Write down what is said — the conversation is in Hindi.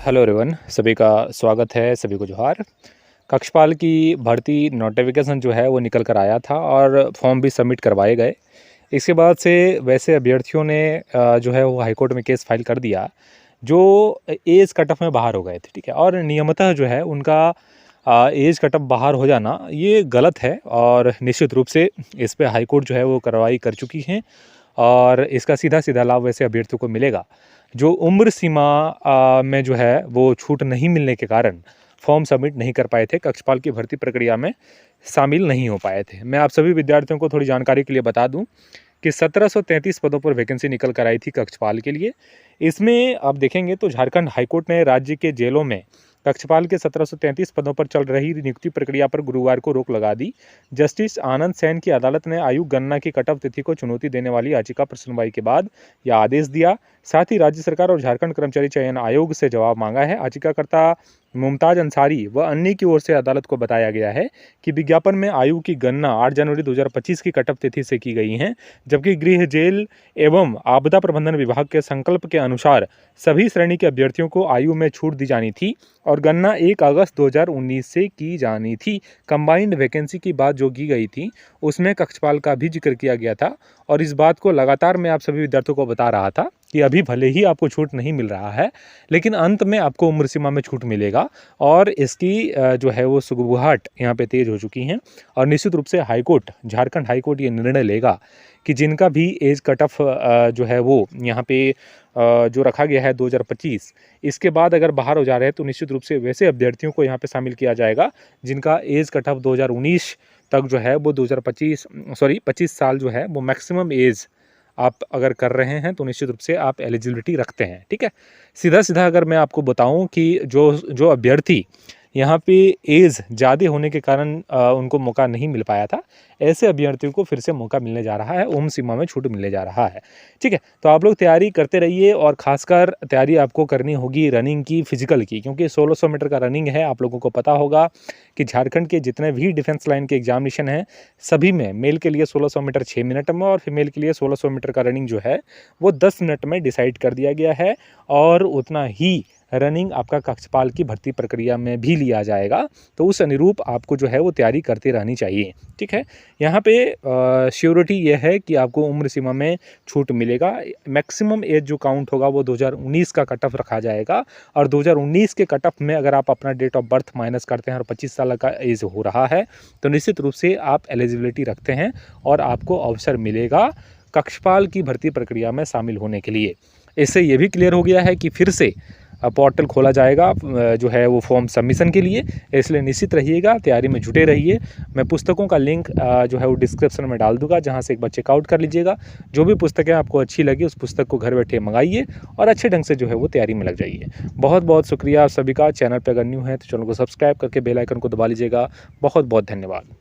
हेलो एवरीवन, सभी का स्वागत है, सभी को जोहार। कक्षपाल की भर्ती नोटिफिकेशन जो है वो निकल कर आया था और फॉर्म भी सबमिट करवाए गए। इसके बाद से वैसे अभ्यर्थियों ने जो है वो हाई कोर्ट में केस फाइल कर दिया, जो एज कट ऑफ में बाहर हो गए थे, ठीक है। और नियमतः जो है उनका एज कट ऑफ बाहर हो जाना ये गलत है और निश्चित रूप से इस पे हाई कोर्ट जो है वो कार्रवाई कर चुकी है और इसका सीधा सीधा लाभ वैसे अभ्यर्थियों को मिलेगा। जो उम्र सीमा में जो है वो छूट नहीं मिलने के कारण फॉर्म सबमिट नहीं कर पाए थे, कक्षपाल की भर्ती प्रक्रिया में शामिल नहीं हो पाए थे। मैं आप सभी विद्यार्थियों को थोड़ी जानकारी के लिए बता दूं कि 1733 पदों पर वैकेंसी निकल कर आई थी कक्षपाल के लिए। इसमें आप देखेंगे तो झारखंड हाईकोर्ट ने राज्य के जेलों में कक्षपाल के 1733 पदों पर चल रही नियुक्ति प्रक्रिया पर गुरुवार को रोक लगा दी। जस्टिस आनंद सेन की अदालत ने आयु गणना की कट ऑफ तिथि को चुनौती देने वाली याचिका पर सुनवाई के बाद यह आदेश दिया। साथ ही राज्य सरकार और झारखंड कर्मचारी चयन आयोग से जवाब मांगा है। याचिकाकर्ता मुमताज अंसारी व अन्य की ओर से अदालत को बताया गया है कि विज्ञापन में आयु की गणना 8 जनवरी 2025 की कट ऑफ तिथि से की गई है, जबकि गृह जेल एवं आपदा प्रबंधन विभाग के संकल्प के अनुसार सभी श्रेणी के अभ्यर्थियों को आयु में छूट दी जानी थी और गणना 1 अगस्त 2019 से की जानी थी। कंबाइंड वैकेंसी की बात जो की गई थी उसमें कक्षपाल का भी जिक्र किया गया था और इस बात को लगातार मैं आप सभी विद्यार्थियों को बता रहा था कि अभी भले ही आपको छूट नहीं मिल रहा है, लेकिन अंत में आपको उम्र सीमा में छूट मिलेगा और इसकी जो है वो सुगबुगाहट यहाँ पे तेज हो चुकी है। और निश्चित रूप से हाईकोर्ट, झारखंड हाईकोर्ट ये निर्णय लेगा कि जिनका भी एज कट ऑफ जो है वो यहाँ पे जो रखा गया है 2025, इसके बाद अगर बाहर हो जा रहे हैं तो निश्चित रूप से वैसे अभ्यर्थियों को यहाँ पे शामिल किया जाएगा जिनका एज कट ऑफ 2019 तक जो है वो 25 साल जो है वो मैक्सिमम एज आप अगर कर रहे हैं तो निश्चित रूप से आप एलिजिबिलिटी रखते हैं, ठीक है। सीधा सीधा अगर मैं आपको बताऊं कि जो अभ्यर्थी यहाँ पे एज ज़्यादा होने के कारण उनको मौका नहीं मिल पाया था, ऐसे अभ्यर्थियों को फिर से मौका मिलने जा रहा है, उम्र सीमा में छूट मिलने जा रहा है, ठीक है। तो आप लोग तैयारी करते रहिए और ख़ासकर तैयारी आपको करनी होगी रनिंग की, फिजिकल की, क्योंकि 1600 मीटर का रनिंग है। आप लोगों को पता होगा कि झारखंड के जितने भी डिफेंस लाइन के एग्जामिनेशन हैं सभी में मेल के लिए 1600 मीटर 6 मिनट में और फीमेल के लिए 1600 मीटर का रनिंग जो है वो 10 मिनट में डिसाइड कर दिया गया है और उतना ही रनिंग आपका कक्षपाल की भर्ती प्रक्रिया में भी लिया जाएगा। तो उस अनुरूप आपको जो है वो तैयारी करती रहनी चाहिए, ठीक है। यहाँ पे श्योरिटी ये है कि आपको उम्र सीमा में छूट मिलेगा। मैक्सिमम एज जो काउंट होगा वो 2019 का कट ऑफ रखा जाएगा और 2019 के कट ऑफ में अगर आप अपना डेट ऑफ बर्थ माइनस करते हैं और 25 साल का एज हो रहा है तो निश्चित रूप से आप एलिजिबिलिटी रखते हैं और आपको अवसर मिलेगा कक्षपाल की भर्ती प्रक्रिया में शामिल होने के लिए। इससे ये भी क्लियर हो गया है कि फिर से पोर्टल खोला जाएगा जो है वो फॉर्म सबमिशन के लिए, इसलिए निश्चित रहिएगा, तैयारी में जुटे रहिए। मैं पुस्तकों का लिंक जो है वो डिस्क्रिप्शन में डाल दूंगा, जहां से एक बार चेकआउट कर लीजिएगा। जो भी पुस्तकें आपको अच्छी लगी उस पुस्तक को घर बैठे मंगाइए और अच्छे ढंग से जो है वो तैयारी में लग जाइए। बहुत बहुत शुक्रिया आप सभी का। चैनल पर अगर न्यू है तो चैनल को सब्सक्राइब करके बेल आइकन को दबा लीजिएगा। बहुत बहुत धन्यवाद।